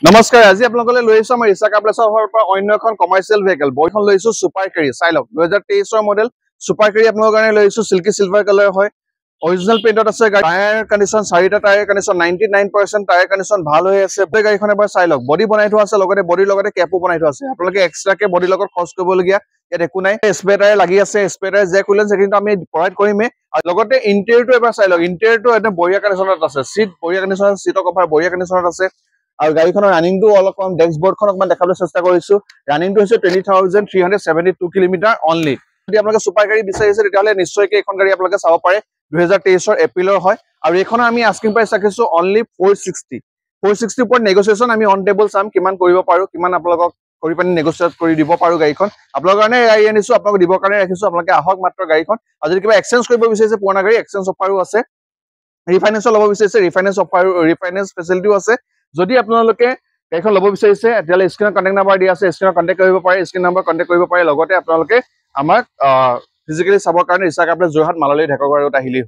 নমস্কাৰ আজি আপোনালোকলৈ লৈ আহিছো আমাৰ ইছা কাপ্লেছৰ পৰা অন্য এখন কমাৰ্চিয়েল ভেহিকল বইখন লৈ আহিছো সুপাৰ কেৰি চাই লওক 2023 ৰ মডেল সুপাৰ কেৰি আপোনালোকৰ কাৰণে লৈ আহিছো সিল্কি সিলভাৰ কালাৰ হয় অৰিজিনাল পেইণ্টত আছে টায়াৰ কন্ডিশন চাৰিটা টায়াৰ কন্ডিশন 99% টায়াৰ কন্ডিশন ভাল হৈ আছে গাড়ীখন এবাৰ চাই লওক বডি বনাই থোৱা আছে লগতে বডিৰ লগতে কেপো বনাই থোৱা আছে আপোনালোকে এক্সট্ৰাকে বডিৰ লগত খৰচ কৰিবলগীয়া ইয়াত একো নাই স্পেটাৰ লাগি আছে স্পেটাৰ যে কুলেন্স কিন্তু আমি প্ৰভাইড কৰিমে আৰু লগতে ইন্টেৰিয়ৰটো এবাৰ চাই লওক ইন্টেৰিয়ৰটো একদম বঢ়িয়া কন্ডিশনত আছে সিট বঢ়িয়া কন্ডিশনত সিটৰ কভাৰ বঢ়িয়া কন্ডিশনত আছে আৰু গাড়ীখনৰ ৰানিংটো অলপমান ডেশবোৰ্ডখন অকমান দেখাবলৈ চেষ্টা কৰিছো ৰানিংটো হৈছে 20372 কিলোমিটাৰ অনলি যদি আপোনালোকে সুপাৰ গাড়ী বিচাৰিছে তেতিয়াহলে নিশ্চয়কৈ এখন গাড়ী আপোনালোকে চাব পাৰে 2023 ৰ এপ্ৰিলৰ হয় আৰু এইখন আমি আস্কিং প্ৰাইস ৰাখিছো অনলি 460 ওপৰত নেগোচিয়েচন আমি অন টেবল চাম কিমান কৰিব পাৰো কিমান আপোনালোকক কৰি পানি নেগোচিয়েট কৰি দিব পাৰো গাড়ীখন আপোনালোকৰ কাৰণে গাড়ী আনিছো আপোনালোক দিবৰ কাৰণে ৰাখিছো আপোনালোকে আহক মাত্ৰ গাড়ীখন আৰু যদি কিবা এক্সচেঞ্জ কৰিব বিচাৰিছে পুৰণা গাড়ী এক্সচেঞ্জ অফাৰো আছে ৰিফাইনেন্স ল'ব বিচাৰিছে ৰিফাইনেন্স অফাৰ ৰিফাইনেন্স ফেচিলিটিও আছে যদি আপোনালোকে গাড়ীখন ল'ব বিচাৰিছে তেতিয়াহ'লে স্ক্ৰিনত কন্টেক্ট নাম্বাৰ দিয়া আছে স্ক্ৰিনত কন্টেক্ট কৰিব পাৰে স্ক্ৰিন নাম্বাৰ কন্টেক্ট কৰিব পাৰে লগতে আপোনালোকে আমাক ফিজিকেলি চাবৰ কাৰণে ইছা কাপ্লেছ যোৰহাট মাললৈ ঢেকৰগাঁৱত আহিলেই